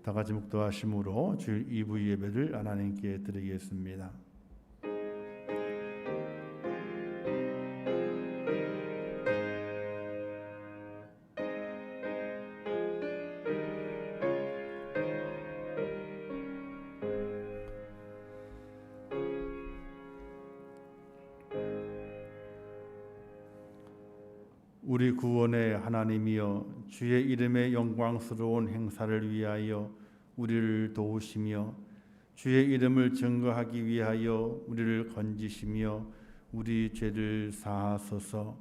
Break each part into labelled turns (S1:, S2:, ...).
S1: 다 같이 묵도하심으로 주일 2부 예배를 하나님께 드리겠습니다. 우리 구원의 하나님이여, 주의 이름의 영광스러운 행사를 위하여 우리를 도우시며 주의 이름을 증거하기 위하여 우리를 건지시며 우리 죄를 사하소서.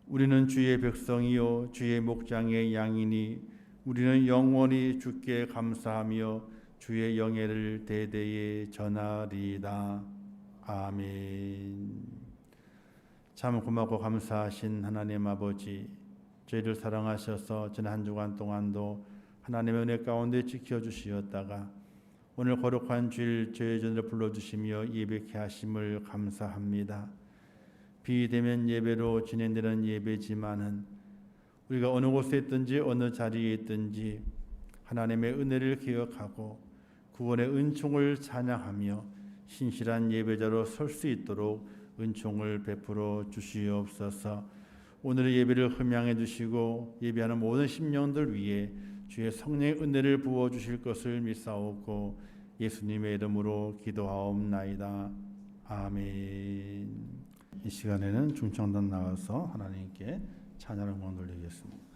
S1: 우리는 주의 백성이요 주의 목장의 양이니 우리는 영원히 주께 감사하며 주의 영예를 대대에 전하리이다. 아멘. 참 고맙고 감사하신 하나님 아버지, 저희를 사랑하셔서 지난 한 주간 동안도 하나님의 은혜 가운데 지켜주시었다가 오늘 거룩한 주일 저희 전을 불러주시며 예배케 하심을 감사합니다. 비대면 예배로 진행되는 예배지만은 우리가 어느 곳에 있든지 어느 자리에 있든지 하나님의 은혜를 기억하고 구원의 은총을 찬양하며 신실한 예배자로 설 수 있도록 은총을 베풀어 주시옵소서. 오늘의 예배를 흠양해 주시고 예배하는 모든 심령들 위해 주의 성령의 은혜를 부어 주실 것을 믿사옵고 예수님의 이름으로 기도하옵나이다. 아멘. 이 시간에는 중창단 나와서 하나님께 찬양을 돌리겠습니다.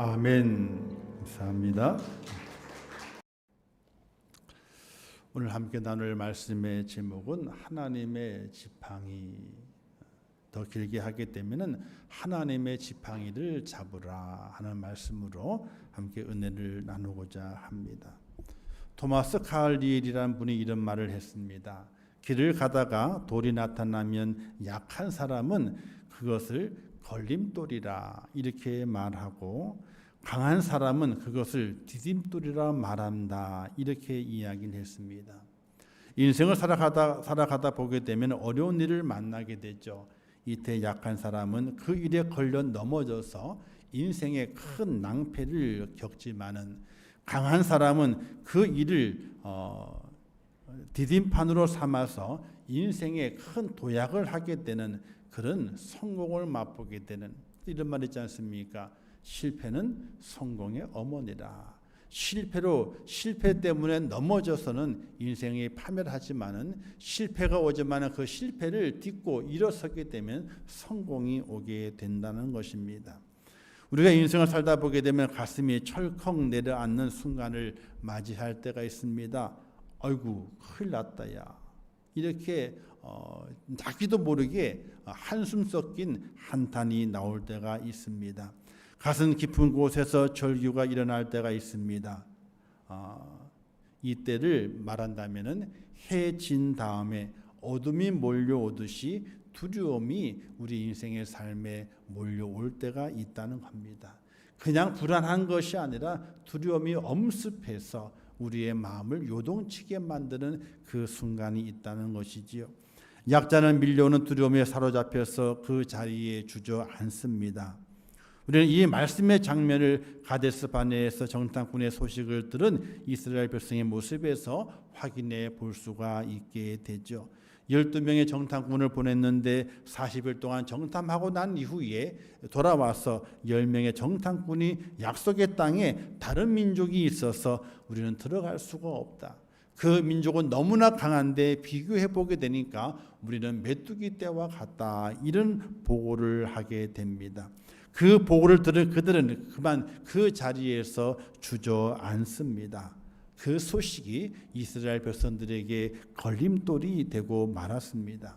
S1: 아멘. 감사합니다. 오늘 함께 나눌 말씀의 제목은 하나님의 지팡이. 더 길게 하게 되면은 하나님의 지팡이를 잡으라 하는 말씀으로 함께 은혜를 나누고자 합니다. 토마스 카할리엘이라는 분이 이런 말을 했습니다. 길을 가다가 돌이 나타나면 약한 사람은 그것을 걸림돌이라 이렇게 말하고 강한 사람은 그것을 디딤돌이라 말한다 이렇게 이야기를 했습니다. 인생을 살아가다 보게 되면 어려운 일을 만나게 되죠. 이때 약한 사람은 그 일에 걸려 넘어져서 인생의 큰 낭패를 겪지만은 강한 사람은 그 일을 디딤판으로 삼아서 인생의 큰 도약을 하게 되는 그런 성공을 맛보게 되는 이런 말 있지 않습니까? 실패는 성공의 어머니라. 실패 때문에 넘어져서는 인생이 파멸하지만은 실패가 오지만은 그 실패를 딛고 일어서게 되면 성공이 오게 된다는 것입니다. 우리가 인생을 살다 보게 되면 가슴이 철컥 내려앉는 순간을 맞이할 때가 있습니다. 아이고 큰일 났다야. 이렇게 자기도 모르게 한숨 섞인 한탄이 나올 때가 있습니다. 가슴 깊은 곳에서 절규가 일어날 때가 있습니다. 이때를 말한다면은 해 진 다음에 어둠이 몰려오듯이 두려움이 우리 인생의 삶에 몰려올 때가 있다는 겁니다. 그냥 불안한 것이 아니라 두려움이 엄습해서 우리의 마음을 요동치게 만드는 그 순간이 있다는 것이지요. 약자는 밀려오는 두려움에 사로잡혀서 그 자리에 주저앉습니다. 우리는 이 말씀의 장면을 가데스 바네에서 정탐꾼의 소식을 들은 이스라엘 백성의 모습에서 확인해 볼 수가 있게 되죠. 12명의 정탐꾼을 보냈는데 40일 동안 정탐하고 난 이후에 돌아와서 10명의 정탐꾼이 약속의 땅에 다른 민족이 있어서 우리는 들어갈 수가 없다. 그 민족은 너무나 강한데 비교해 보게 되니까 우리는 메뚜기 떼와 같다. 이런 보고를 하게 됩니다. 그 보고를 들은 그들은 그만 그 자리에서 주저앉습니다. 그 소식이 이스라엘 백성들에게 걸림돌이 되고 말았습니다.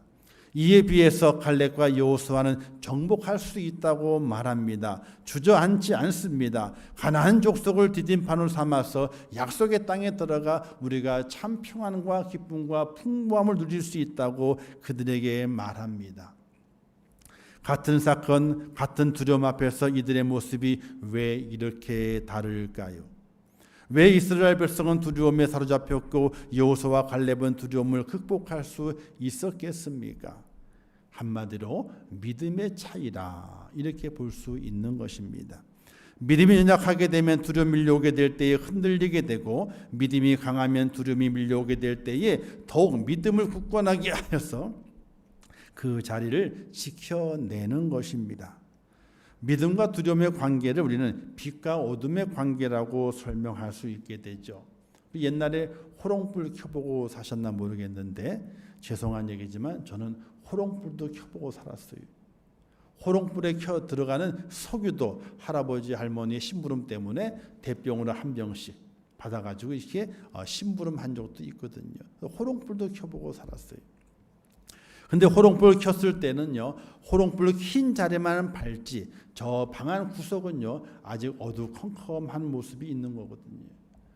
S1: 이에 비해서 갈렙과 여호수아는 정복할 수 있다고 말합니다. 주저앉지 않습니다. 가나안 족속을 디딤판으로 삼아서 약속의 땅에 들어가 우리가 참 평안과 기쁨과 풍부함을 누릴 수 있다고 그들에게 말합니다. 같은 사건, 같은 두려움 앞에서 이들의 모습이 왜 이렇게 다를까요? 왜 이스라엘 백성은 두려움에 사로잡혔고 여호수아와 갈렙은 두려움을 극복할 수 있었겠습니까? 한마디로 믿음의 차이라 이렇게 볼 수 있는 것입니다. 믿음이 연약하게 되면 두려움이 밀려오게 될 때에 흔들리게 되고 믿음이 강하면 두려움이 밀려오게 될 때에 더욱 믿음을 굳건하게 하여서 그 자리를 지켜내는 것입니다. 믿음과 두려움의 관계를 우리는 빛과 어둠의 관계라고 설명할 수 있게 되죠. 옛날에 호롱불 켜보고 사셨나 모르겠는데 죄송한 얘기지만 저는 호롱불도 켜보고 살았어요. 호롱불에 켜 들어가는 석유도 할아버지 할머니의 심부름 때문에 대병으로 한 병씩 받아가지고 이렇게 심부름 한 적도 있거든요. 호롱불도 켜보고 살았어요. 근데 호롱불을 켰을 때는요, 호롱불을 킨 자리만 밝지 저 방 안 구석은요 아직 어두컴컴한 모습이 있는 거거든요.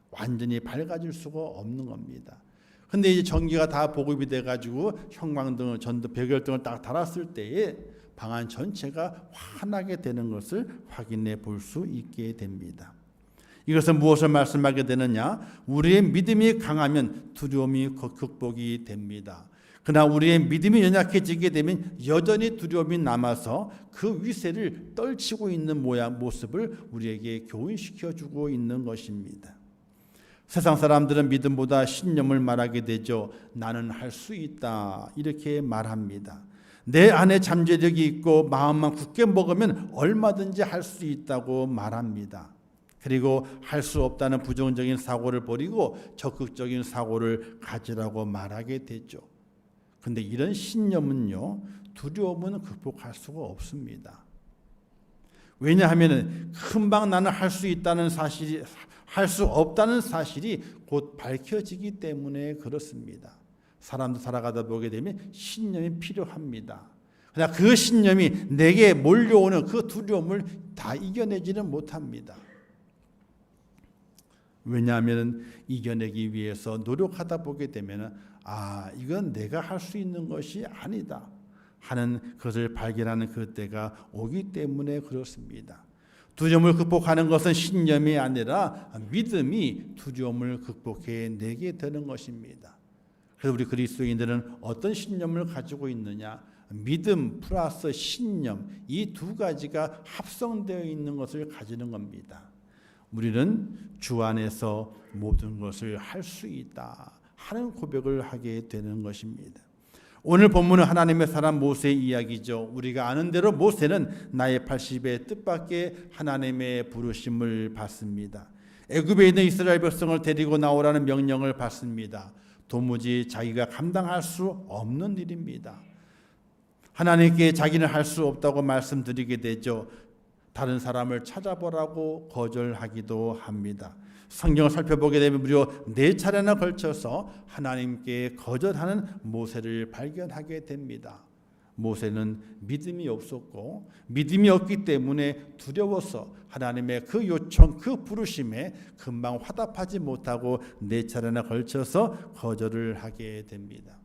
S1: 완전히 밝아질 수가 없는 겁니다. 근데 이제 전기가 다 보급이 돼가지고 형광등을 전등 백열등을 딱 달았을 때에 방 안 전체가 환하게 되는 것을 확인해 볼 수 있게 됩니다. 이것은 무엇을 말씀하게 되느냐? 우리의 믿음이 강하면 두려움이 극복이 됩니다. 그러나 우리의 믿음이 연약해지게 되면 여전히 두려움이 남아서 그 위세를 떨치고 있는 모습을 우리에게 교훈시켜주고 있는 것입니다. 세상 사람들은 믿음보다 신념을 말하게 되죠. 나는 할 수 있다 이렇게 말합니다. 내 안에 잠재력이 있고 마음만 굳게 먹으면 얼마든지 할 수 있다고 말합니다. 그리고 할 수 없다는 부정적인 사고를 버리고 적극적인 사고를 가지라고 말하게 되죠. 근데 이런 신념은요, 두려움은 극복할 수가 없습니다. 왜냐하면 금방 나는 할 수 있다는 사실이, 할 수 없다는 사실이 곧 밝혀지기 때문에 그렇습니다. 사람도 살아가다 보게 되면 신념이 필요합니다. 그러나 그 신념이 내게 몰려오는 그 두려움을 다 이겨내지는 못합니다. 왜냐하면 이겨내기 위해서 노력하다 보게 되면 이건 내가 할 수 있는 것이 아니다 하는 것을 발견하는 그때가 오기 때문에 그렇습니다. 두려움을 극복하는 것은 신념이 아니라 믿음이 두려움을 극복해내게 되는 것입니다. 그래서 우리 그리스도인들은 어떤 신념을 가지고 있느냐? 믿음 플러스 신념, 이 두 가지가 합성되어 있는 것을 가지는 겁니다. 우리는 주 안에서 모든 것을 할 수 있다 하는 고백을 하게 되는 것입니다. 오늘 본문은 하나님의 사람 모세의 이야기죠. 우리가 아는 대로 모세는 나의 80의 뜻밖의 하나님의 부르심을 받습니다. 애굽에 있는 이스라엘 백성을 데리고 나오라는 명령을 받습니다. 도무지 자기가 감당할 수 없는 일입니다. 하나님께 자기는 할 수 없다고 말씀드리게 되죠. 다른 사람을 찾아보라고 거절하기도 합니다. 성경을 살펴보게 되면 무려 4차례나 걸쳐서 하나님께 거절하는 모세를 발견하게 됩니다. 모세는 믿음이 없었고 믿음이 없기 때문에 두려워서 하나님의 그 요청, 그 부르심에 금방 화답하지 못하고 4차례나 걸쳐서 거절을 하게 됩니다.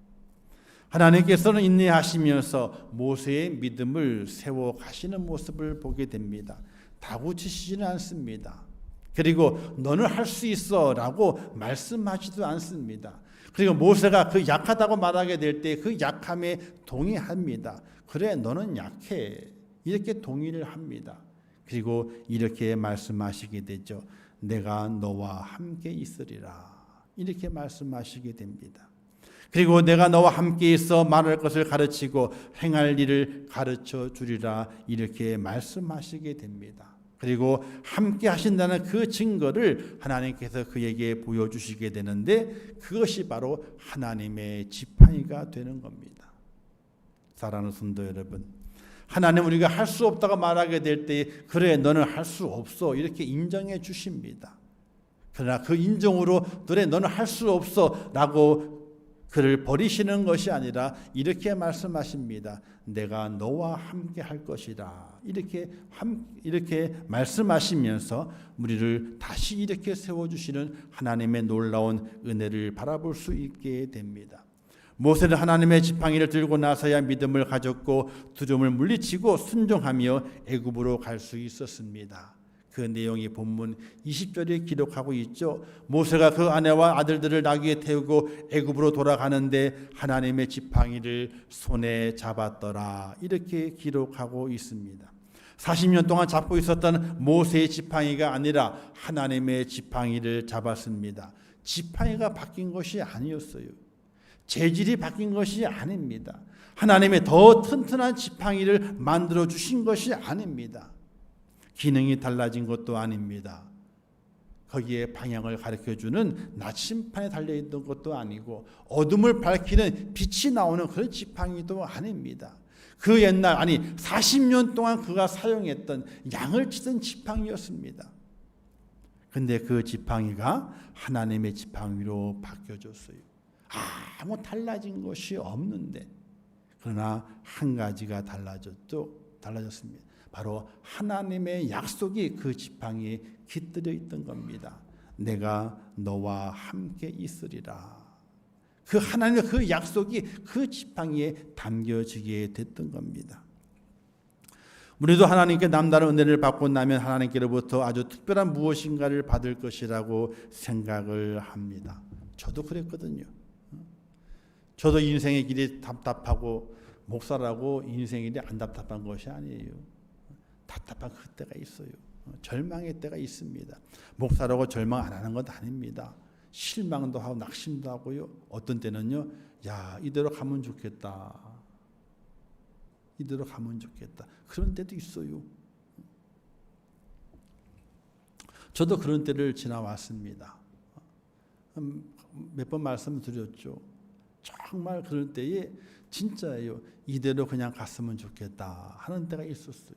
S1: 하나님께서는 인내하시면서 모세의 믿음을 세워 가시는 모습을 보게 됩니다. 다구치시지는 않습니다. 그리고 너는 할 수 있어 라고 말씀하지도 않습니다. 그리고 모세가 그 약하다고 말하게 될 때 그 약함에 동의합니다. 그래 너는 약해 이렇게 동의를 합니다. 그리고 이렇게 말씀하시게 되죠. 내가 너와 함께 있으리라 이렇게 말씀하시게 됩니다. 그리고 내가 너와 함께 있어 말할 것을 가르치고 행할 일을 가르쳐 주리라 이렇게 말씀하시게 됩니다. 그리고 함께 하신다는 그 증거를 하나님께서 그에게 보여주시게 되는데 그것이 바로 하나님의 지팡이가 되는 겁니다. 사랑하는 성도 여러분, 하나님 우리가 할 수 없다고 말하게 될 때 그래 너는 할 수 없어 이렇게 인정해 주십니다. 그러나 그 인정으로 그래 너는 할 수 없어 라고 그를 버리시는 것이 아니라 이렇게 말씀하십니다. 내가 너와 함께 할 것이라. 이렇게 말씀하시면서 우리를 다시 이렇게 세워주시는 하나님의 놀라운 은혜를 바라볼 수 있게 됩니다. 모세는 하나님의 지팡이를 들고 나서야 믿음을 가졌고 두려움을 물리치고 순종하며 애굽으로 갈 수 있었습니다. 그 내용이 본문 20절에 기록하고 있죠. 모세가 그 아내와 아들들을 나귀에 태우고 애굽으로 돌아가는데 하나님의 지팡이를 손에 잡았더라. 이렇게 기록하고 있습니다. 40년 동안 잡고 있었던 모세의 지팡이가 아니라 하나님의 지팡이를 잡았습니다. 지팡이가 바뀐 것이 아니었어요. 재질이 바뀐 것이 아닙니다. 하나님의 더 튼튼한 지팡이를 만들어 주신 것이 아닙니다. 기능이 달라진 것도 아닙니다. 거기에 방향을 가르쳐주는 나침판에 달려있던 것도 아니고 어둠을 밝히는 빛이 나오는 그런 지팡이도 아닙니다. 그 옛날 40년 동안 그가 사용했던 양을 치던 지팡이였습니다. 근데 그 지팡이가 하나님의 지팡이로 바뀌어졌어요. 아무 달라진 것이 없는데 그러나 한 가지가 달라졌습니다. 바로 하나님의 약속이 그 지팡이에 깃들여 있던 겁니다. 내가 너와 함께 있으리라. 그 하나님의 그 약속이 그 지팡이에 담겨지게 됐던 겁니다. 우리도 하나님께 남다른 은혜를 받고 나면 하나님께로부터 아주 특별한 무엇인가를 받을 것이라고 생각을 합니다. 저도 그랬거든요. 저도 인생의 길이 답답하고 목사라고 인생의 길이 안 답답한 것이 아니에요. 답답한 그때가 있어요. 절망의 때가 있습니다. 목사라고 절망 안 하는 건 아닙니다. 실망도 하고 낙심도 하고요. 어떤 때는요. 야 이대로 가면 좋겠다. 이대로 가면 좋겠다. 그런 때도 있어요. 저도 그런 때를 지나왔습니다. 몇 번 말씀드렸죠. 정말 그럴 때에 진짜예요. 이대로 그냥 갔으면 좋겠다 하는 때가 있었어요.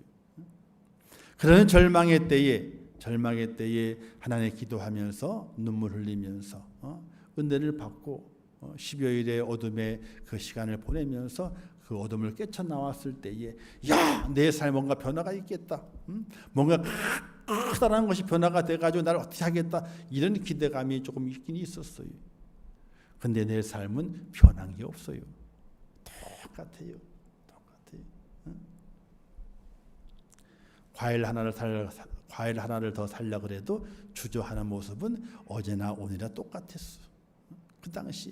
S1: 그런 절망의 때에 하나님 기도하면서 눈물 흘리면서 은혜를 받고 10여일의 어둠의 그 시간을 보내면서 그 어둠을 깨쳐나왔을 때에 야, 내 삶 뭔가 변화가 있겠다. 뭔가 커다란 것이 변화가 돼가지고 나를 어떻게 하겠다. 이런 기대감이 조금 있긴 있었어요. 근데 내 삶은 변한 게 없어요. 똑같아요. 과일 하나를 더 살려 그래도 주저하는 모습은 어제나 오늘이나 똑같았어. 그 당시에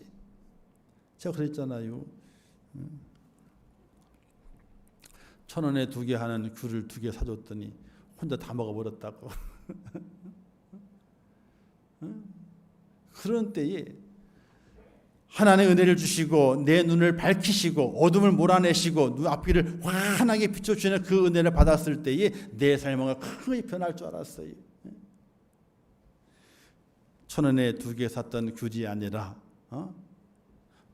S1: 제가 그랬잖아요. 1,000원에 2개 하는 귤을 2개 사줬더니 혼자 다 먹어버렸다고. 그런 때에 하나님의 은혜를 주시고 내 눈을 밝히시고 어둠을 몰아내시고 눈 앞길을 환하게 비춰주시는 그 은혜를 받았을 때에 내 삶은 크게 변할 줄 알았어요. 1,000원에 2개 샀던 귤이 아니라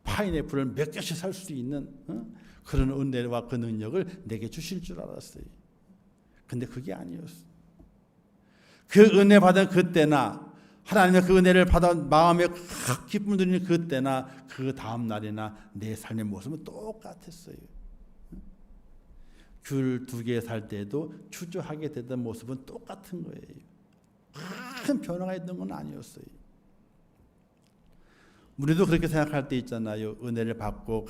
S1: 파인애플을 몇 개씩 살 수 있는 그런 은혜와 그 능력을 내게 주실 줄 알았어요. 근데 그게 아니었어요. 그 은혜 받은 그때나 하나님의 그 은혜를 받아 마음에 기쁨을 드리는 그때나 그 다음 날이나 내 삶의 모습은 똑같았어요. 귤 2개 살 때도 주저하게 되던 모습은 똑같은 거예요. 큰 변화가 있는 건 아니었어요. 우리도 그렇게 생각할 때 있잖아요. 은혜를 받고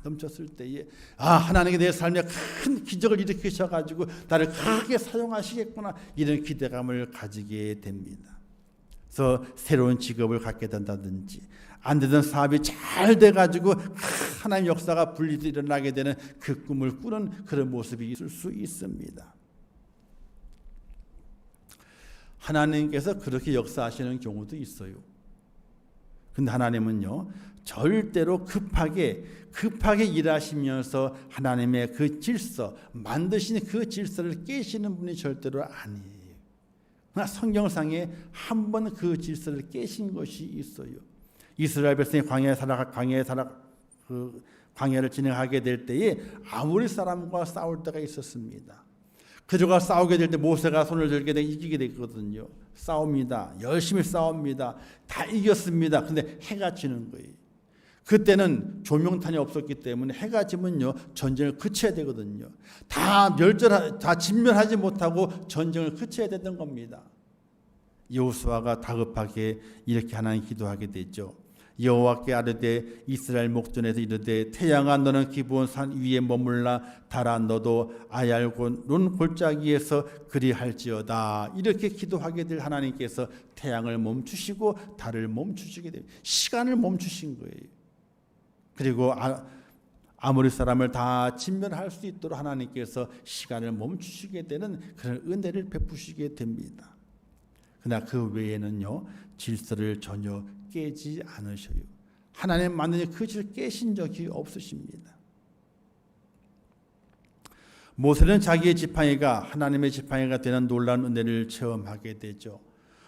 S1: 넘쳤을 때에 하나님이 내 삶에 큰 기적을 일으키셔가지고 나를 크게 사용하시겠구나 이런 기대감을 가지게 됩니다. 그래서 새로운 직업을 갖게 된다든지 안 되던 사업이 잘 돼가지고 하나님 역사가 분리돼 일어나게 되는 그 꿈을 꾸는 그런 모습이 있을 수 있습니다. 하나님께서 그렇게 역사하시는 경우도 있어요. 근데 하나님은요 절대로 급하게 일하시면서 하나님의 그 질서 만드시는 그 질서를 깨시는 분이 절대로 아니에요. 그러나 성경상에 한 번 그 질서를 깨신 것이 있어요. 이스라엘 백성이 광야를 진행하게 될 때에 아모리 사람과 싸울 때가 있었습니다. 그들과 싸우게 될 때 모세가 손을 들게 되고 이기게 되거든요. 싸웁니다. 열심히 싸웁니다. 다 이겼습니다. 근데 해가 지는 거예요. 그때는 조명탄이 없었기 때문에 해가 지면요 전쟁을 그쳐야 되거든요. 다 진멸하지 못하고 전쟁을 그쳐야 되던 겁니다. 여호수아가 다급하게 이렇게 하나님 기도하게 되죠. 여호와께 아뢰되 이스라엘 목전에서 이르되 태양아 너는 기브온 산 위에 머물라 달아 너도 아얄 론 골짜기에서 그리할지어다. 이렇게 기도하게 될 하나님께서 태양을 멈추시고 달을 멈추시게 됩니다. 시간을 멈추신 거예요. 그리고 아모리 사람을 다 진멸할 수 있도록 하나님께서 시간을 멈추시게 되는 그런 은혜를 베푸시게 됩니다. 그러나 그 외에는요 질서를 전혀 깨지 않으셔요. 하나님 만드신 그 질을 깨신 적이 없으십니다. 모세는 자기의 지팡이가 하나님의 지팡이가 되는 놀라운 은혜를 체험하게 되죠.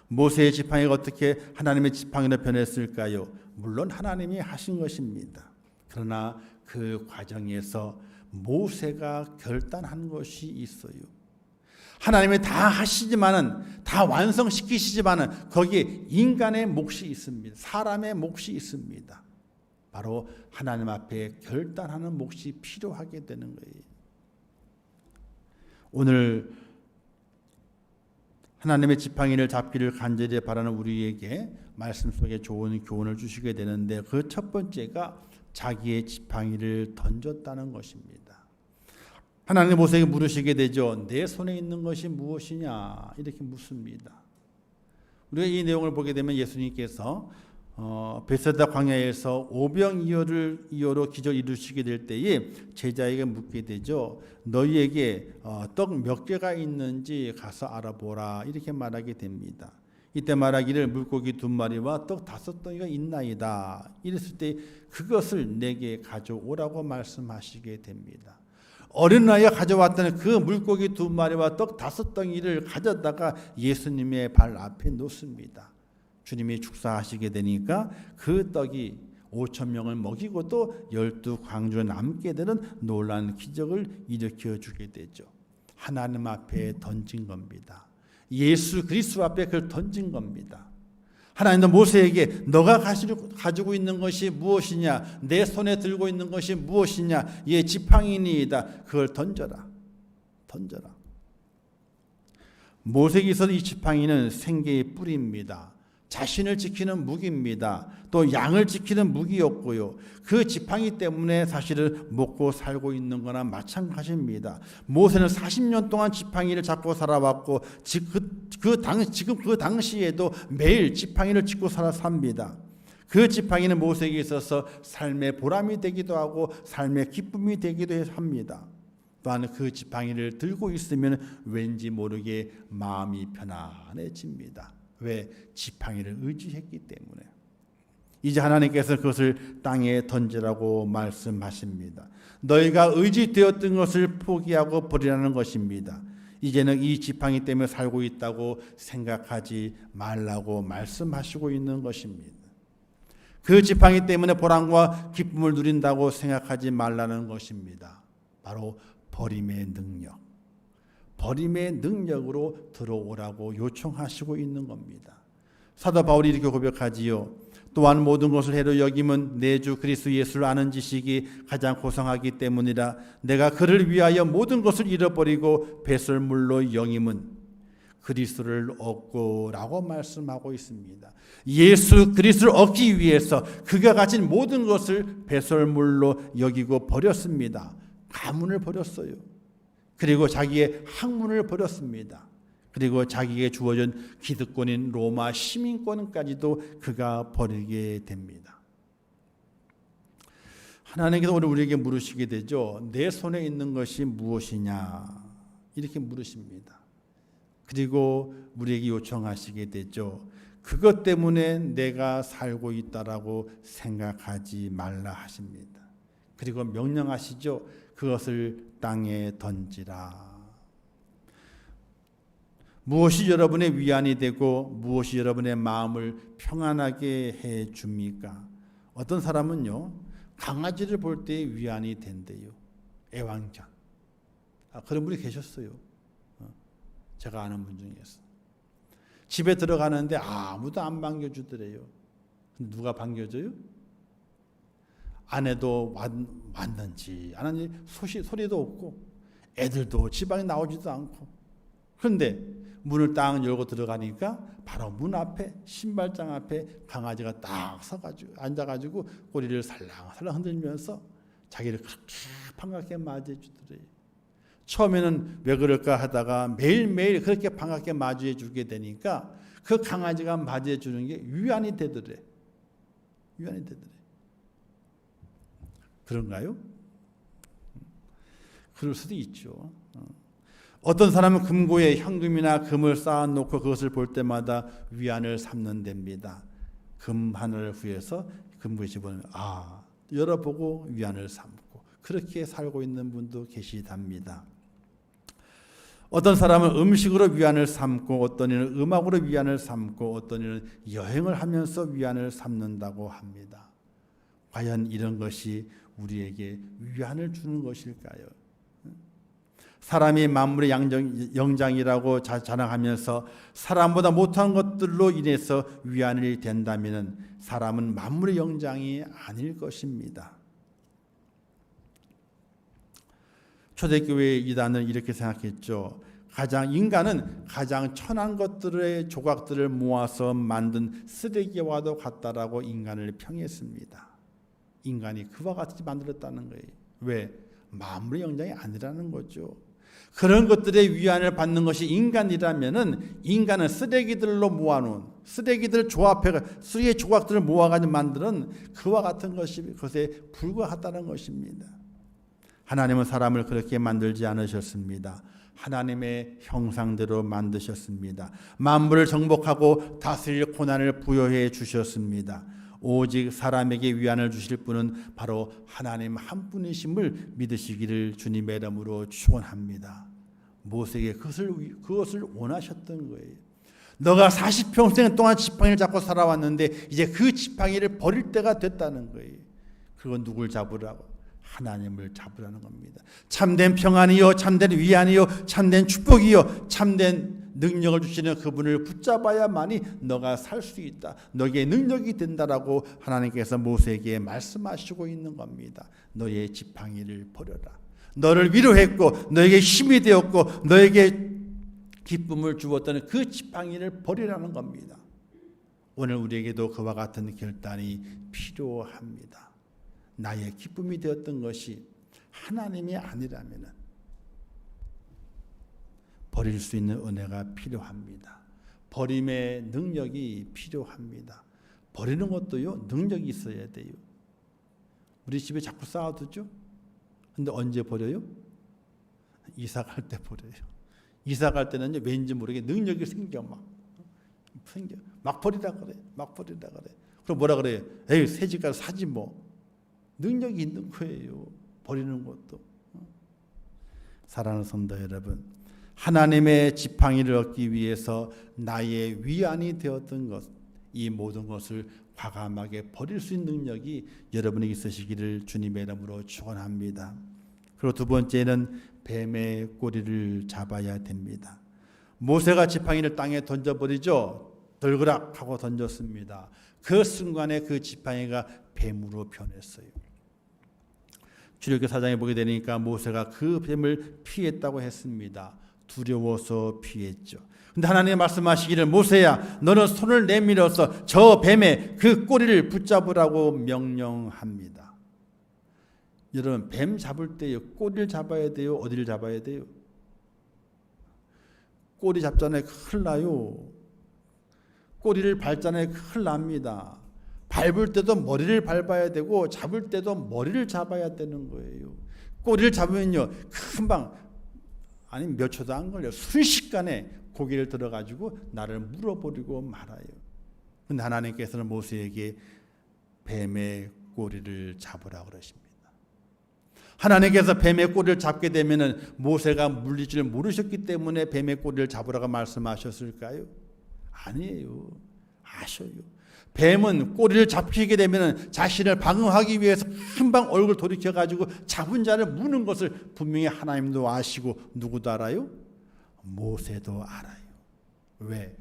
S1: 모세의 지팡이가 어떻게 하나님의 지팡이로 변했을까요? 물론 하나님이 하신 것입니다. 그러나 그 과정에서 모세가 결단한 것이 있어요. 하나님이 다 하시지만은 다 완성시키시지만은 거기에 인간의 몫이 있습니다. 사람의 몫이 있습니다. 바로 하나님 앞에 결단하는 몫이 필요하게 되는 거예요. 오늘 하나님의 지팡이를 잡기를 간절히 바라는 우리에게 말씀 속에 좋은 교훈을 주시게 되는데 그 첫 번째가 자기의 지팡이를 던졌다는 것입니다. 하나님 모세에게 물으시게 되죠. 내 손에 있는 것이 무엇이냐 이렇게 묻습니다. 우리가 이 내용을 보게 되면 예수님께서 베세다 광야에서 오병이어로 기적을 이루시게 될 때에 제자에게 묻게 되죠. 너희에게 떡 몇 개가 있는지 가서 알아보라 이렇게 말하게 됩니다. 이때 말하기를 물고기 2마리와 떡 5덩이가 있나이다. 이랬을 때 그것을 내게 가져오라고 말씀하시게 됩니다. 어린 나이에 가져왔던 그 물고기 2마리와 떡 5덩이를 가져다가 예수님의 발 앞에 놓습니다. 주님이 축사하시게 되니까 그 떡이 5,000명을 먹이고도 12광주에 남게 되는 놀라운 기적을 일으켜 주게 되죠. 하나님 앞에 던진 겁니다. 예수 그리스도 앞에 그걸 던진 겁니다. 하나님도 모세에게 너가 가지고 있는 것이 무엇이냐, 내 손에 들고 있는 것이 무엇이냐, 예, 지팡이니이다. 그걸 던져라. 모세에게서 이 지팡이는 생계의 뿌리입니다. 자신을 지키는 무기입니다. 또 양을 지키는 무기였고요. 그 지팡이 때문에 사실은 먹고 살고 있는 거나 마찬가지입니다. 모세는 40년 동안 지팡이를 잡고 살아왔고 지금 그 당시에도 매일 지팡이를 짚고 삽니다. 그 지팡이는 모세에게 있어서 삶의 보람이 되기도 하고 삶의 기쁨이 되기도 합니다. 또한 그 지팡이를 들고 있으면 왠지 모르게 마음이 편안해집니다. 왜? 지팡이를 의지했기 때문에. 이제 하나님께서 그것을 땅에 던지라고 말씀하십니다. 너희가 의지되었던 것을 포기하고 버리라는 것입니다. 이제는 이 지팡이 때문에 살고 있다고 생각하지 말라고 말씀하시고 있는 것입니다. 그 지팡이 때문에 보람과 기쁨을 누린다고 생각하지 말라는 것입니다. 바로 버림의 능력. 버림의 능력으로 들어오라고 요청하시고 있는 겁니다. 사도 바울이 이렇게 고백하지요. 또한 모든 것을 해로 여김은 내 주 그리스도 예수를 아는 지식이 가장 고상하기 때문이라. 내가 그를 위하여 모든 것을 잃어버리고 배설물로 여김은 그리스도를 얻고라고 말씀하고 있습니다. 예수 그리스도를 얻기 위해서 그가 가진 모든 것을 배설물로 여기고 버렸습니다. 가문을 버렸어요. 그리고 자기의 학문을 버렸습니다. 그리고 자기에게 주어진 기득권인 로마 시민권까지도 그가 버리게 됩니다. 하나님께서 오늘 우리에게 물으시게 되죠. 내 손에 있는 것이 무엇이냐? 이렇게 물으십니다. 그리고 우리에게 요청하시게 되죠. 그것 때문에 내가 살고 있다라고 생각하지 말라 하십니다. 그리고 명령하시죠. 그것을 땅에 던지라. 무엇이 여러분의 위안이 되고 무엇이 여러분의 마음을 평안하게 해 줍니까? 어떤 사람은요, 강아지를 볼 때 위안이 된대요. 애완견. 그런 분이 계셨어요. 제가 아는 분 중에서. 집에 들어가는데 아무도 안 반겨주더래요. 누가 반겨줘요? 아내도 왔는지 안 왔는지 소리도 없고 애들도 지방에 나오지도 않고. 그런데 문을 딱 열고 들어가니까 바로 문 앞에 신발장 앞에 강아지가 딱 서가지고 앉아가지고 꼬리를 살랑살랑 흔들면서 자기를 그렇게 반갑게 맞이해 주더래요. 처음에는 왜 그럴까 하다가 매일매일 그렇게 반갑게 맞이해 주게 되니까 그 강아지가 맞이해 주는 게 위안이 되더래. 위안이 되더래. 그런가요? 그럴 수도 있죠. 어떤 사람은 금고에 현금이나 금을 쌓아놓고 그것을 볼 때마다 위안을 삼는답니다. 금 하나를 구해서 금고에 집어넣으면 열어보고 위안을 삼고 그렇게 살고 있는 분도 계시답니다. 어떤 사람은 음식으로 위안을 삼고 어떤 이는 음악으로 위안을 삼고 어떤 이는 여행을 하면서 위안을 삼는다고 합니다. 과연 이런 것이 우리에게 위안을 주는 것일까요? 사람이 만물의 영장이라고 자랑하면서 사람보다 못한 것들로 인해서 위안이 된다면 사람은 만물의 영장이 아닐 것입니다. 초대교회 이단은 이렇게 생각했죠. 인간은 가장 천한 것들의 조각들을 모아서 만든 쓰레기와도 같다라고 인간을 평했습니다. 인간이 그와 같이 만들었다는 거예요. 왜? 만물의 영장이 아니라는 거죠. 그런 것들의 위안을 받는 것이 인간이라면은 인간은 쓰레기들로 모아놓은 쓰레기들 쓰레기 조각들을 모아가지고 만드는 그와 같은 것에 불과하다는 것입니다. 하나님은 사람을 그렇게 만들지 않으셨습니다. 하나님의 형상대로 만드셨습니다. 만물을 정복하고 다스릴 고난을 부여해 주셨습니다. 오직 사람에게 위안을 주실 분은 바로 하나님 한 분이심을 믿으시기를 주님의 이름으로 축원합니다. 모세에게 그것을 원하셨던 거예요. 너가 40평생 동안 지팡이를 잡고 살아왔는데 이제 그 지팡이를 버릴 때가 됐다는 거예요. 그건 누굴 잡으라고? 하나님을 잡으라는 겁니다. 참된 평안이요, 참된 위안이요, 참된 축복이요, 참된 능력을 주시는 그분을 붙잡아야만이 너가 살 수 있다. 너에게 능력이 된다라고 하나님께서 모세에게 말씀하시고 있는 겁니다. 너의 지팡이를 버려라. 너를 위로했고 너에게 힘이 되었고 너에게 기쁨을 주었던 그 지팡이를 버리라는 겁니다. 오늘 우리에게도 그와 같은 결단이 필요합니다. 나의 기쁨이 되었던 것이 하나님이 아니라면 버릴 수 있는 은혜가 필요합니다. 버림의 능력이 필요합니다. 버리는 것도요, 능력이 있어야 돼요. 우리 집에 자꾸 쌓아두죠? 근데 언제 버려요? 이사 갈 때 버려요. 이사 갈 때는요, 왠지 모르게 능력이 생겨. 막 버리라 그래. 막 버리라 그래. 그럼 뭐라 그래요? 에이, 새 집 가서 사지 뭐. 능력이 있는 거예요. 버리는 것도. 사랑하는 성도 여러분, 하나님의 지팡이를 얻기 위해서 나의 위안이 되었던 것, 이 모든 것을 과감하게 버릴 수 있는 능력이 여러분에게 있으시기를 주님의 이름으로 축원합니다. 그리고 두 번째는 뱀의 꼬리를 잡아야 됩니다. 모세가 지팡이를 땅에 던져버리죠. 덜그락 하고 던졌습니다. 그 순간에 그 지팡이가 뱀으로 변했어요. 출애굽기 4장에 보게 되니까 모세가 그 뱀을 피했다고 했습니다. 두려워서 피했죠. 근데 하나님이 말씀하시기를 모세야 너는 손을 내밀어서 저 뱀의 그 꼬리를 붙잡으라고 명령합니다. 여러분, 뱀 잡을 때요, 꼬리를 잡아야 돼요? 어디를 잡아야 돼요? 꼬리 잡잖아요. 큰일 나요. 꼬리를 밟잖아요. 큰일 납니다. 밟을 때도 머리를 밟아야 되고 잡을 때도 머리를 잡아야 되는 거예요. 꼬리를 잡으면요, 금방 아니 몇 초도 안 걸려. 순식간에 고개를 들어가지고 나를 물어버리고 말아요. 그런데 하나님께서는 모세에게 뱀의 꼬리를 잡으라 그러십니다. 하나님께서 뱀의 꼬리를 잡게 되면은 모세가 물릴 줄 모르셨기 때문에 뱀의 꼬리를 잡으라고 말씀하셨을까요? 아니에요. 아셔요. 뱀은 꼬리를 잡히게 되면 자신을 방어하기 위해서 금방 얼굴 돌이켜가지고 잡은 자를 무는 것을 분명히 하나님도 아시고 누구도 알아요? 모세도 알아요. 왜?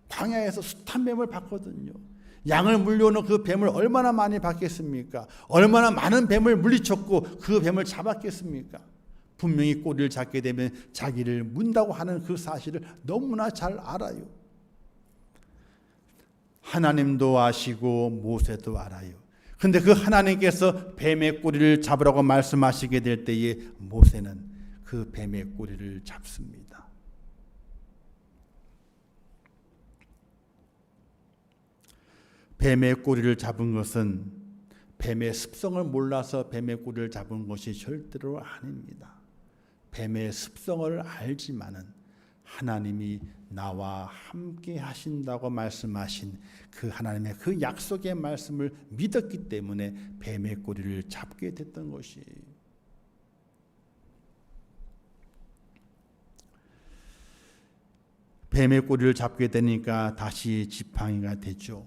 S1: 광야에서 숱한 뱀을 봤거든요. 양을 물려오는 그 뱀을 얼마나 많이 봤겠습니까? 얼마나 많은 뱀을 물리쳤고 그 뱀을 잡았겠습니까? 분명히 꼬리를 잡게 되면 자기를 문다고 하는 그 사실을 너무나 잘 알아요. 하나님도 아시고 모세도 알아요. 근데 그 하나님께서 뱀의 꼬리를 잡으라고 말씀하시게 될 때에 모세는 그 뱀의 꼬리를 잡습니다. 뱀의 꼬리를 잡은 것은 뱀의 습성을 몰라서 뱀의 꼬리를 잡은 것이 절대로 아닙니다. 뱀의 습성을 알지만은 하나님이 나와 함께 하신다고 말씀하신 그 하나님의 그 약속의 말씀을 믿었기 때문에 뱀의 꼬리를 잡게 됐던 것이에요. 뱀의 꼬리를 잡게 되니까 다시 지팡이가 되죠.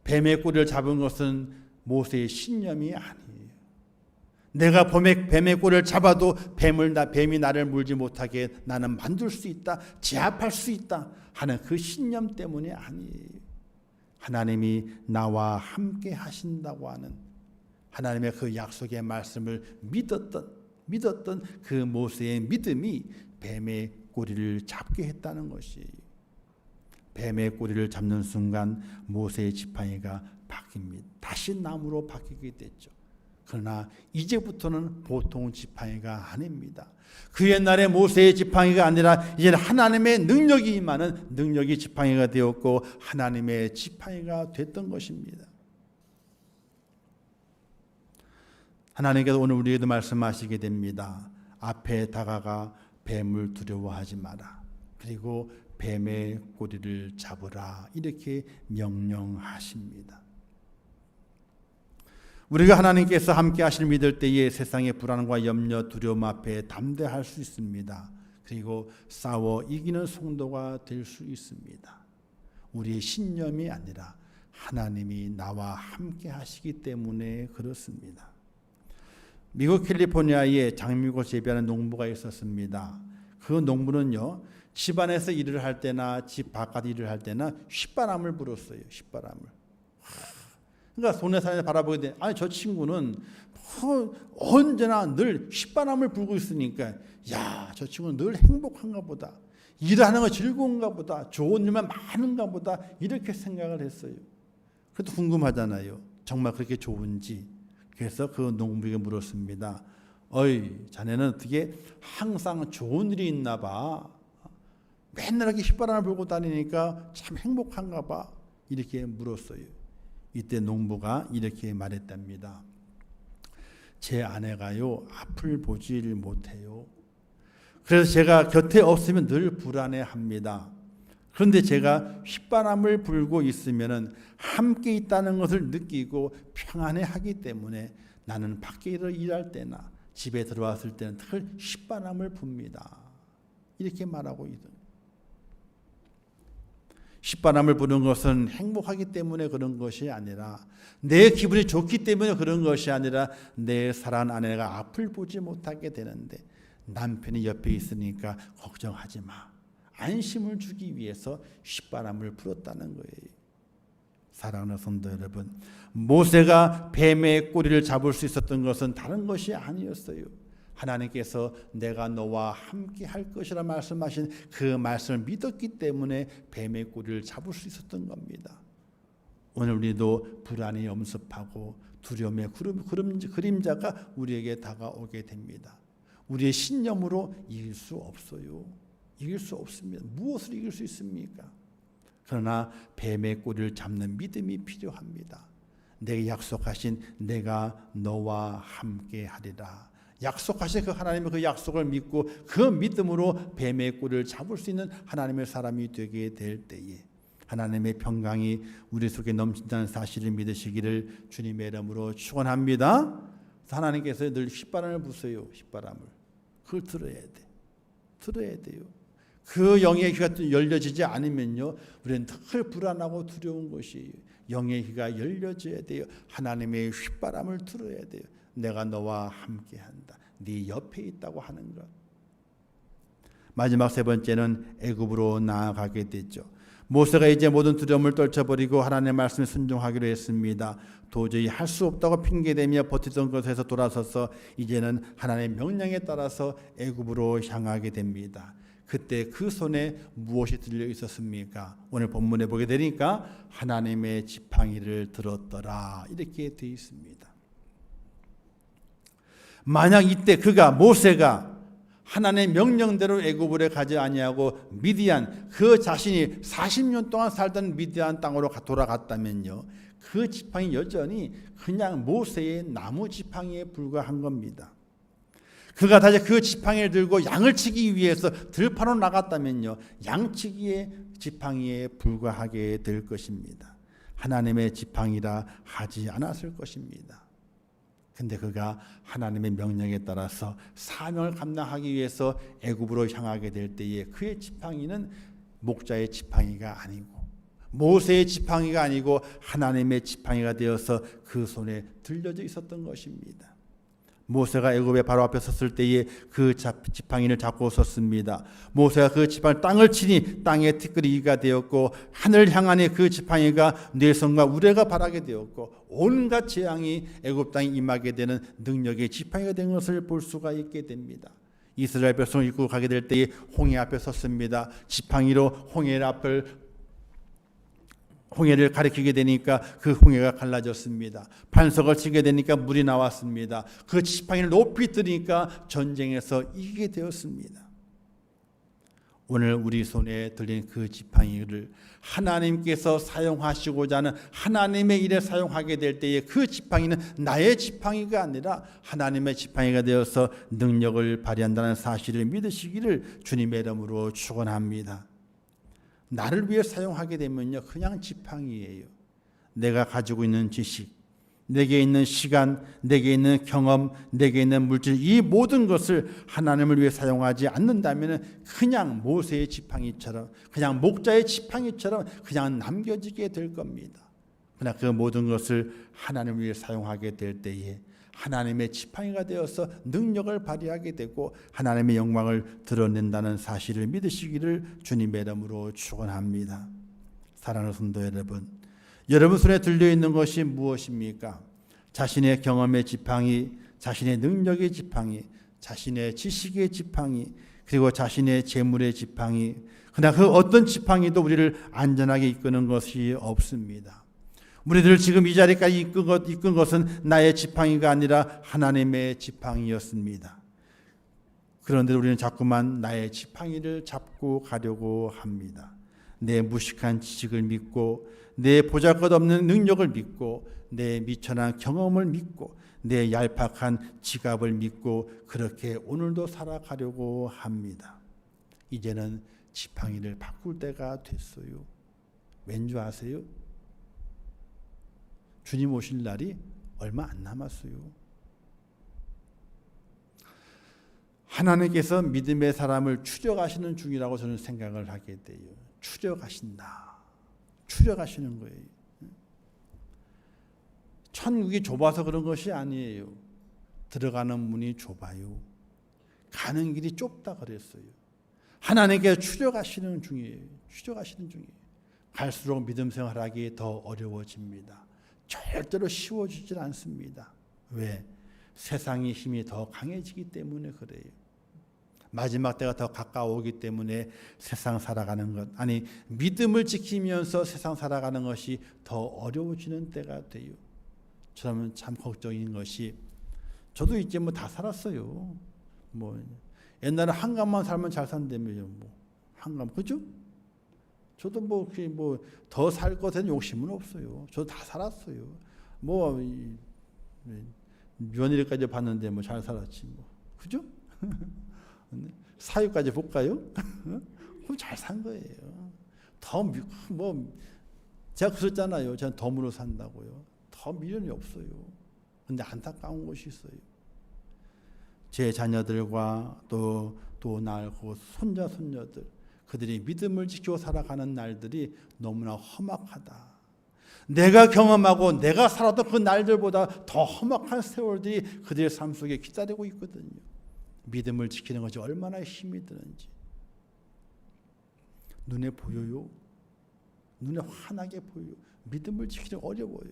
S1: 뱀의 꼬리를 잡은 것은 모세의 신념이 아니에요. 내가 뱀의 꼬리를 잡아도 뱀이 나를 물지 못하게 나는 만들 수 있다, 제압할 수 있다 하는 그 신념 때문이 아니에요. 하나님이 나와 함께 하신다고 하는 하나님의 그 약속의 말씀을 믿었던 그 모세의 믿음이 뱀의 꼬리를 잡게 했다는 것이에요. 뱀의 꼬리를 잡는 순간 모세의 지팡이가 바뀝니다. 다시 나무로 바뀌게 됐죠. 그러나 이제부터는 보통 지팡이가 아닙니다. 그 옛날에 모세의 지팡이가 아니라 이제 하나님의 능력이 임하는 능력이 지팡이가 되었고 하나님의 지팡이가 됐던 것입니다. 하나님께서 오늘 우리에게도 말씀하시게 됩니다. 앞에 다가가 뱀을 두려워하지 마라. 그리고 뱀의 꼬리를 잡으라. 이렇게 명령하십니다. 우리가 하나님께서 함께 하실 믿을 때에 세상의 불안과 염려, 두려움 앞에 담대할 수 있습니다. 그리고 싸워 이기는 성도가 될 수 있습니다. 우리의 신념이 아니라 하나님이 나와 함께 하시기 때문에 그렇습니다. 미국 캘리포니아에 장미꽃 재배하는 농부가 있었습니다. 그 농부는요, 집안에서 일을 할 때나 집 바깥 일을 할 때나 휘바람을 불었어요. 휘바람을. 그러니까 동네 사람이 바라보게 돼. 아니 저 친구는 언제나 늘 휘바람을 불고 있으니까 야, 저 친구는 늘 행복한가 보다. 일하는 거 즐거운가 보다. 좋은 일만 많은가 보다. 이렇게 생각을 했어요. 그래도 궁금하잖아요. 정말 그렇게 좋은지. 그래서 그 농부에게 물었습니다. 어이, 자네는 어떻게 항상 좋은 일이 있나 봐. 맨날 이렇게 휘바람을 불고 다니니까 참 행복한가 봐. 이렇게 물었어요. 이때 농부가 이렇게 말했답니다. 제 아내가요, 앞을 보질 못해요. 그래서 제가 곁에 없으면 늘 불안해합니다. 그런데 제가 휘바람을 불고 있으면 함께 있다는 것을 느끼고 평안해하기 때문에 나는 밖에 일할 때나 집에 들어왔을 때는 늘 휘바람을 붑니다. 이렇게 말하고 있어요. 휘바람을 부는 것은 행복하기 때문에 그런 것이 아니라 내 기분이 좋기 때문에 그런 것이 아니라 내 사랑하는 아내가 앞을 보지 못하게 되는데 남편이 옆에 있으니까 걱정하지 마. 안심을 주기 위해서 휘바람을 불었다는 거예요. 사랑하는 성도 여러분, 모세가 뱀의 꼬리를 잡을 수 있었던 것은 다른 것이 아니었어요. 하나님께서 내가 너와 함께 할 것이라 말씀하신 그 말씀을 믿었기 때문에 뱀의 꼬리를 잡을 수 있었던 겁니다. 오늘 우리도 불안이 엄습하고 두려움의 그림자가 우리에게 다가오게 됩니다. 우리의 신념으로 이길 수 없어요. 이길 수 없습니다. 무엇을 이길 수 있습니까? 그러나 뱀의 꼬리를 잡는 믿음이 필요합니다. 내게 약속하신 내가 너와 함께 하리라. 약속하신 그 하나님의 그 약속을 믿고 그 믿음으로 뱀의 꼬리를 잡을 수 있는 하나님의 사람이 되게 될 때에 하나님의 평강이 우리 속에 넘친다는 사실을 믿으시기를 주님의 이름으로 축원합니다. 하나님께서 늘 휘바람을 부세요. 휘바람을. 그걸 들어야 돼. 들어야 돼요. 그 영의 귀가 열려지지 않으면요, 우리는 늘 불안하고 두려운 것이에요. 영의 귀가 열려져야 돼요. 하나님의 휘바람을 들어야 돼요. 내가 너와 함께한다. 네 옆에 있다고 하는 것. 마지막 세 번째는 애굽으로 나아가게 됐죠. 모세가 이제 모든 두려움을 떨쳐버리고 하나님의 말씀에 순종하기로 했습니다. 도저히 할 수 없다고 핑계대며 버티던 것에서 돌아서서 이제는 하나님의 명령에 따라서 애굽으로 향하게 됩니다. 그때 그 손에 무엇이 들려 있었습니까? 오늘 본문에 보게 되니까 하나님의 지팡이를 들었더라 이렇게 되어 있습니다. 만약 이때 모세가 하나님의 명령대로 애굽으로 가지 아니하고 미디안, 그 자신이 40년 동안 살던 미디안 땅으로 돌아갔다면요, 그 지팡이 여전히 그냥 모세의 나무 지팡이에 불과한 겁니다. 그가 다시 그 지팡이를 들고 양을 치기 위해서 들판으로 나갔다면요, 양치기의 지팡이에 불과하게 될 것입니다. 하나님의 지팡이라 하지 않았을 것입니다. 근데 그가 하나님의 명령에 따라서 사명을 감당하기 위해서 애굽으로 향하게 될 때에 그의 지팡이는 목자의 지팡이가 아니고 모세의 지팡이가 아니고 하나님의 지팡이가 되어서 그 손에 들려져 있었던 것입니다. 모세가 애굽의 바로 앞에 섰을 때에 그 지팡이를 잡고 섰습니다. 모세가 그 지팡이 땅을 치니 땅의 티끌이가 되었고 하늘을 향하니 그 지팡이가 뇌성과 우레가 바라게 되었고 온갖 재앙이 애굽 땅에 임하게 되는 능력의 지팡이가 된 것을 볼 수가 있게 됩니다. 이스라엘 백성을 이끌고 가게 될 때에 홍해 앞에 섰습니다. 지팡이로 홍해를 가리키게 되니까 그 홍해가 갈라졌습니다. 반석을 치게 되니까 물이 나왔습니다. 그 지팡이를 높이 들으니까 전쟁에서 이기게 되었습니다. 오늘 우리 손에 들린 그 지팡이를 하나님께서 사용하시고자 하는 하나님의 일에 사용하게 될 때에 그 지팡이는 나의 지팡이가 아니라 하나님의 지팡이가 되어서 능력을 발휘한다는 사실을 믿으시기를 주님의 이름으로 축원합니다. 나를 위해 사용하게 되면요, 그냥 지팡이예요. 내가 가지고 있는 지식, 내게 있는 시간, 내게 있는 경험, 내게 있는 물질, 이 모든 것을 하나님을 위해 사용하지 않는다면 그냥 모세의 지팡이처럼, 그냥 목자의 지팡이처럼 그냥 남겨지게 될 겁니다. 그러나 그 모든 것을 하나님을 위해 사용하게 될 때에 하나님의 지팡이가 되어서 능력을 발휘하게 되고 하나님의 영광을 드러낸다는 사실을 믿으시기를 주님의 이름으로 축원합니다. 사랑하는 성도 여러분, 여러분 손에 들려있는 것이 무엇입니까? 자신의 경험의 지팡이, 자신의 능력의 지팡이, 자신의 지식의 지팡이, 그리고 자신의 재물의 지팡이, 그러나 그 어떤 지팡이도 우리를 안전하게 이끄는 것이 없습니다. 우리들을 지금 이 자리까지 이끈 것은 나의 지팡이가 아니라 하나님의 지팡이였습니다. 그런데 우리는 자꾸만 나의 지팡이를 잡고 가려고 합니다. 내 무식한 지식을 믿고, 내 보잘것없는 능력을 믿고, 내 미천한 경험을 믿고, 내 얄팍한 지갑을 믿고 그렇게 오늘도 살아가려고 합니다. 이제는 지팡이를 바꿀 때가 됐어요. 왠지 아세요? 주님 오실 날이 얼마 안 남았어요. 하나님께서 믿음의 사람을 추적하시는 중이라고 저는 생각을 하게 돼요. 추적하신다. 추적하시는 거예요. 천국이 좁아서 그런 것이 아니에요. 들어가는 문이 좁아요. 가는 길이 좁다 그랬어요. 하나님께서 추적하시는 중이에요. 추적하시는 중이에요. 갈수록 믿음 생활하기 더 어려워집니다. 절대로 쉬워지질 않습니다. 왜? 세상의 힘이 더 강해지기 때문에 그래요. 마지막 때가 더 가까워오기 때문에 세상 살아가는 것, 아니 믿음을 지키면서 세상 살아가는 것이 더 어려워지는 때가 돼요. 저는 참 걱정인 것이, 저도 이제 뭐 다 살았어요. 뭐 옛날에 한감만 살면 잘 산다며요. 뭐 한감, 그죠? 저도 뭐 더 살 것에는 욕심은 없어요. 저도 다 살았어요. 뭐 며느리까지 봤는데 뭐 잘 살았지 뭐, 그죠? 사유까지 볼까요? 그럼 잘 산 거예요. 더 뭐 제가 그랬잖아요. 저는 덤으로 산다고요. 더 미련이 없어요. 근데 안타까운 것이 있어요. 제 자녀들과 또 날 그 손자 손녀들, 그들이 믿음을 지키고 살아가는 날들이 너무나 험악하다. 내가 경험하고 내가 살았던 그 날들보다 더 험악한 세월들이 그들의 삶 속에 기다리고 있거든요. 믿음을 지키는 것이 얼마나 힘이 드는지. 눈에 보여요. 눈에 환하게 보여요. 믿음을 지키기 어려워요.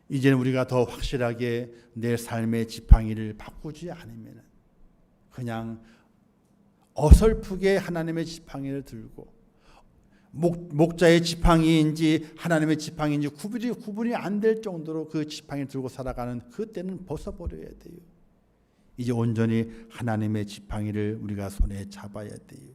S1: 이제는 우리가 더 확실하게 내 삶의 지팡이를 바꾸지 않으면 그냥 어설프게 하나님의 지팡이를 들고 목자의 지팡이인지 하나님의 지팡이인지 구분이 안 될 정도로 그 지팡이를 들고 살아가는 그때는 벗어버려야 돼요. 이제 온전히 하나님의 지팡이를 우리가 손에 잡아야 돼요.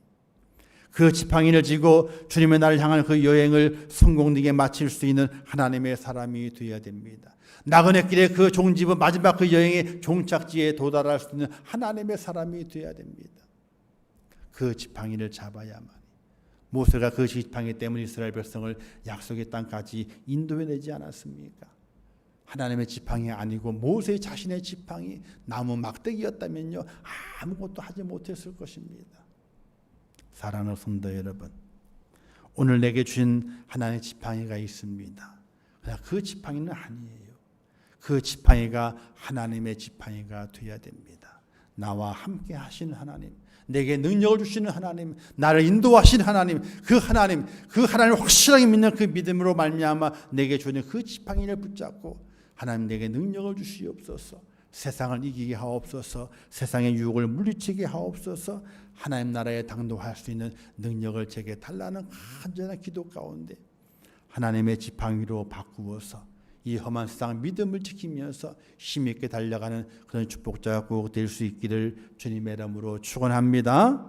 S1: 그 지팡이를 쥐고 주님의 나를 향한 그 여행을 성공되게 마칠 수 있는 하나님의 사람이 되어야 됩니다. 나그네 길의 그 종집은 마지막 그 여행의 종착지에 도달할 수 있는 하나님의 사람이 되어야 됩니다. 그 지팡이를 잡아야만. 모세가 그 지팡이 때문에 이스라엘 백성을 약속의 땅까지 인도해내지 않았습니까? 하나님의 지팡이 아니고 모세 자신의 지팡이, 나무 막대기였다면요 아무것도 하지 못했을 것입니다. 사랑하는 성도 여러분, 오늘 내게 주신 하나님의 지팡이가 있습니다. 그러나 그 지팡이는 아니에요. 그 지팡이가 하나님의 지팡이가 되어야 됩니다. 나와 함께 하시는 하나님, 내게 능력을 주시는 하나님, 나를 인도하시는 하나님, 그 하나님을 확실하게 믿는 그 믿음으로 말미암아 내게 주는 그 지팡이를 붙잡고 하나님 내게 능력을 주시옵소서. 세상을 이기게 하옵소서. 세상의 유혹을 물리치게 하옵소서. 하나님 나라에 당도할 수 있는 능력을 제게 달라는 간절한 기도 가운데 하나님의 지팡이로 바꾸어서 이 험한 세상 믿음을 지키면서 힘있게 달려가는 그런 축복자가 꼭 될 수 있기를 주님의 이름으로 축원합니다.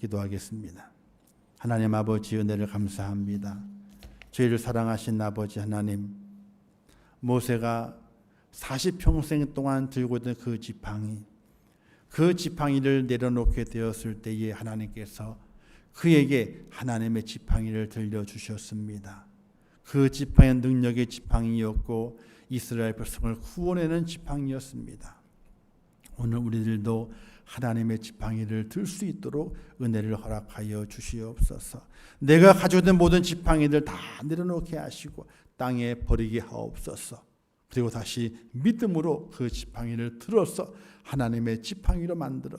S1: 기도하겠습니다. 하나님 아버지, 은혜를 감사합니다. 저희를 사랑하신 아버지 하나님, 모세가 40평생 동안 들고 있던 그 지팡이를 내려놓게 되었을 때에 하나님께서 그에게 하나님의 지팡이를 들려주셨습니다. 그 지팡이는 능력의 지팡이였고 이스라엘 백성을 구원하는 지팡이였습니다. 오늘 우리들도 하나님의 지팡이를 들 수 있도록 은혜를 허락하여 주시옵소서. 내가 가지고 있는 모든 지팡이들 다 내려놓게 하시고 땅에 버리게 하옵소서. 그리고 다시 믿음으로 그 지팡이를 들어서 하나님의 지팡이로 만들어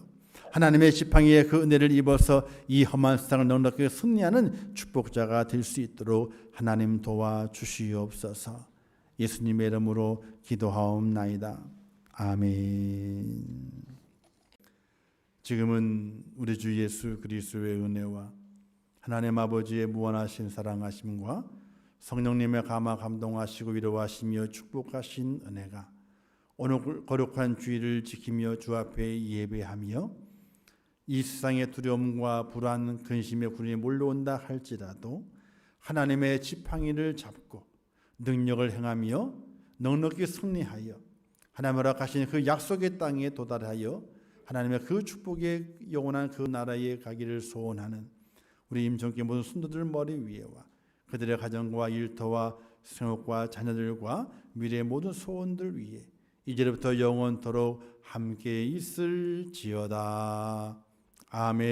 S1: 하나님의 지팡이에 그 은혜를 입어서 이 험한 세상을 넉넉하게 승리하는 축복자가 될 수 있도록 하나님 도와주시옵소서. 예수님의 이름으로 기도하옵나이다. 아멘. 지금은 우리 주 예수 그리스도의 은혜와 하나님 아버지의 무한하신 사랑하심과 성령님의 감화 감동하시고 위로하시며 축복하신 은혜가 오늘 거룩한 주일을 지키며 주 앞에 예배하며 이 세상의 두려움과 불안, 근심의 군이 몰려온다 할지라도 하나님의 지팡이를 잡고 능력을 행하며 넉넉히 승리하여 하나님 허락하신 그 약속의 땅에 도달하여 하나님의 그 축복의 영원한 그 나라에 가기를 소원하는 우리 임종교 모든 순도들 머리 위에와 그들의 가정과 일터와 생업과 자녀들과 미래의 모든 소원들 위에 이제부터 영원토록 함께 있을지어다. 아멘.